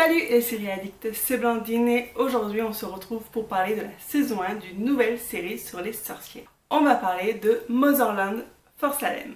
Salut les séries addicts, c'est Blandine et aujourd'hui on se retrouve pour parler de la saison 1 d'une nouvelle série sur les sorciers. On va parler de Motherland for Salem.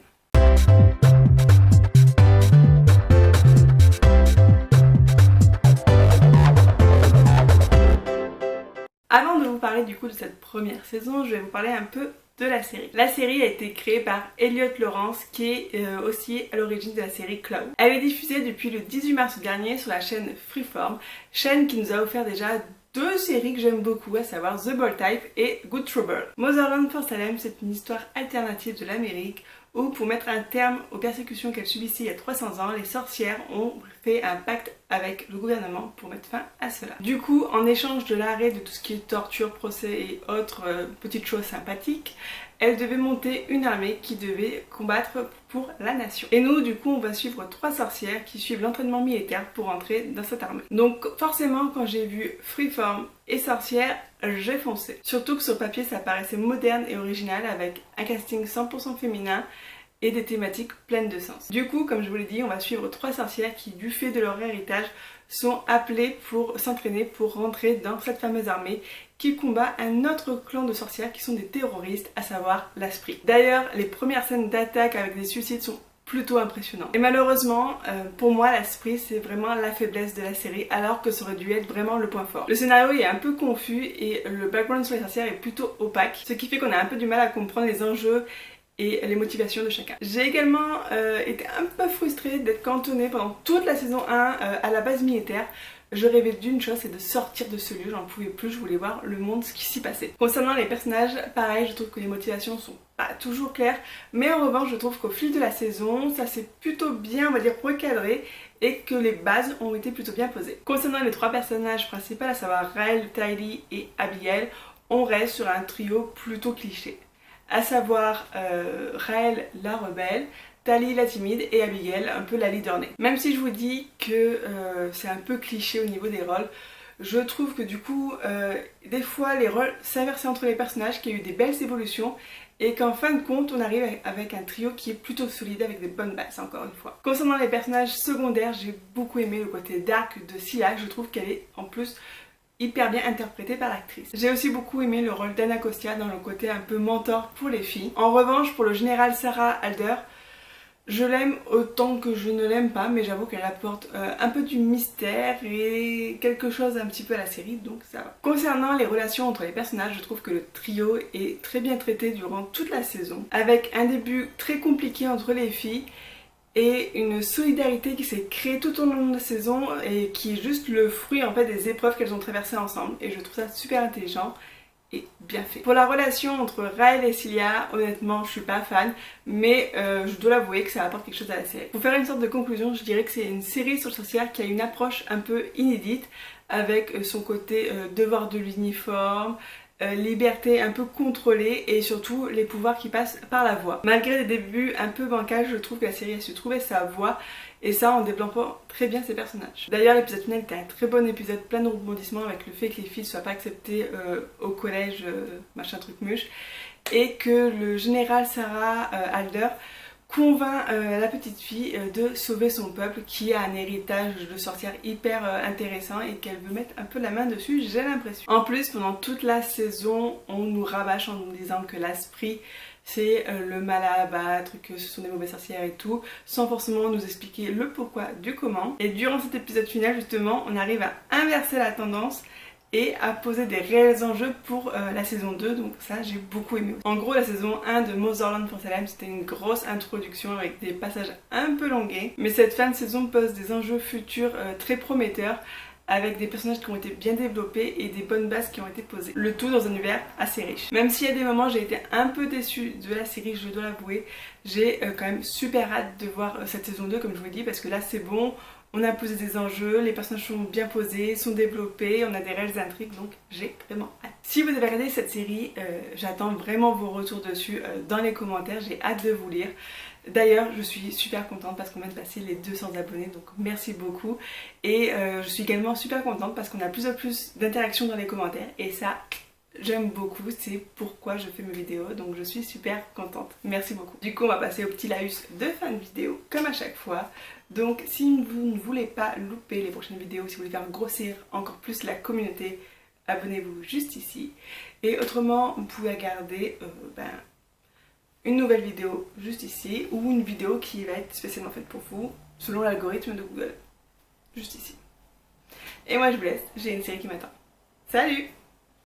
Avant de vous parler du coup de cette première saison, je vais vous parler un peu de la série. La série a été créée par Elliot Lawrence qui est aussi à l'origine de la série Cloud. Elle est diffusée depuis le 18 mars dernier sur la chaîne Freeform, chaîne qui nous a offert déjà deux séries que j'aime beaucoup, à savoir The Bold Type et Good Trouble. Motherland for Salem, c'est une histoire alternative de l'Amérique où, pour mettre un terme aux persécutions qu'elle subissait il y a 300 ans, les sorcières ont fait un pacte avec le gouvernement pour mettre fin à cela. Du coup, en échange de l'arrêt de tout ce qui est torture, procès et autres petites choses sympathiques, elle devait monter une armée qui devait combattre pour la nation. Et nous, du coup, on va suivre trois sorcières qui suivent l'entraînement militaire pour entrer dans cette armée. Donc forcément, quand j'ai vu Freeform et sorcières, j'ai foncé. Surtout que sur papier, ça paraissait moderne et original avec un casting 100% féminin et des thématiques pleines de sens. Du coup, comme je vous l'ai dit, on va suivre trois sorcières qui, du fait de leur héritage, sont appelées pour s'entraîner pour rentrer dans cette fameuse armée qui combat un autre clan de sorcières qui sont des terroristes, à savoir l'Asprit. D'ailleurs, les premières scènes d'attaque avec des suicides sont plutôt impressionnantes. Et malheureusement, pour moi, l'Asprit, c'est vraiment la faiblesse de la série, alors que ça aurait dû être vraiment le point fort. Le scénario est un peu confus et le background sur les sorcières est plutôt opaque, ce qui fait qu'on a un peu du mal à comprendre les enjeux et les motivations de chacun. J'ai également été un peu frustrée d'être cantonnée pendant toute la saison 1 à la base militaire. Je rêvais d'une chose, c'est de sortir de ce lieu, j'en pouvais plus, je voulais voir le monde, ce qui s'y passait. Concernant les personnages, pareil, je trouve que les motivations sont pas toujours claires, mais en revanche, je trouve qu'au fil de la saison, ça s'est plutôt bien, on va dire, recadré et que les bases ont été plutôt bien posées. Concernant les trois personnages principaux, à savoir Raël, Tylee et Abigail, on reste sur un trio plutôt cliché. À savoir Raël la rebelle, Tylee la timide et Abigail un peu la leader née. Même si je vous dis que c'est un peu cliché au niveau des rôles, je trouve que du coup des fois les rôles s'inversaient entre les personnages, qu'il y a eu des belles évolutions et qu'en fin de compte on arrive avec un trio qui est plutôt solide avec des bonnes bases encore une fois. Concernant les personnages secondaires, j'ai beaucoup aimé le côté dark de Scylla, je trouve qu'elle est en plus hyper bien interprétée par l'actrice. J'ai aussi beaucoup aimé le rôle d'Anna Costia dans le côté un peu mentor pour les filles. En revanche, pour le général Sarah Alder, je l'aime autant que je ne l'aime pas, mais j'avoue qu'elle apporte un peu du mystère et quelque chose un petit peu à la série, donc ça va. Concernant les relations entre les personnages, je trouve que le trio est très bien traité durant toute la saison, avec un début très compliqué entre les filles, et une solidarité qui s'est créée tout au long de la saison et qui est juste le fruit en fait des épreuves qu'elles ont traversées ensemble, et je trouve ça super intelligent et bien fait. Pour la relation entre Raël et Scylla, honnêtement je suis pas fan, mais je dois l'avouer que ça apporte quelque chose à la série. Pour faire une sorte de conclusion, je dirais que c'est une série sur le sorcière qui a une approche un peu inédite, avec son côté devoir de l'uniforme, liberté un peu contrôlée et surtout les pouvoirs qui passent par la voix. Malgré des débuts un peu bancals, je trouve que la série a su trouver sa voix, et ça en développant très bien ses personnages. D'ailleurs, l'épisode final était un très bon épisode, plein de rebondissements avec le fait que les filles ne soient pas acceptées au collège, machin truc muche, et que le général Sarah Alder convainc la petite fille de sauver son peuple, qui a un héritage de sorcière hyper intéressant et qu'elle veut mettre un peu la main dessus, j'ai l'impression. En plus, pendant toute la saison, on nous rabâche en nous disant que l'Asprit c'est le mal à abattre, que ce sont des mauvaises sorcières et tout, sans forcément nous expliquer le pourquoi du comment. Et durant cet épisode final, justement, on arrive à inverser la tendance et à poser des réels enjeux pour la saison 2, donc ça j'ai beaucoup aimé. En gros, la saison 1 de Motherland for Salem, c'était une grosse introduction avec des passages un peu longués, mais cette fin de saison pose des enjeux futurs très prometteurs, avec des personnages qui ont été bien développés et des bonnes bases qui ont été posées. Le tout dans un univers assez riche. Même s'il y a des moments j'ai été un peu déçue de la série, je dois l'avouer, j'ai quand même super hâte de voir cette saison 2 comme je vous l'ai dit, parce que là c'est bon, on a posé des enjeux, les personnages sont bien posés, sont développés, on a des réelles intrigues, donc j'ai vraiment hâte. Si vous avez regardé cette série, j'attends vraiment vos retours dessus dans les commentaires, j'ai hâte de vous lire. D'ailleurs, je suis super contente parce qu'on vient de passer les 200 abonnés, donc merci beaucoup. Et je suis également super contente parce qu'on a plus en plus d'interactions dans les commentaires, et ça, j'aime beaucoup, c'est pourquoi je fais mes vidéos, donc je suis super contente. Merci beaucoup. Du coup on va passer au petit laïus de fin de vidéo, comme à chaque fois. Donc si vous ne voulez pas louper les prochaines vidéos, si vous voulez faire grossir encore plus la communauté, abonnez-vous juste ici. Et autrement, vous pouvez regarder une nouvelle vidéo juste ici, ou une vidéo qui va être spécialement faite pour vous, selon l'algorithme de Google, juste ici. Et moi je vous laisse, j'ai une série qui m'attend. Salut!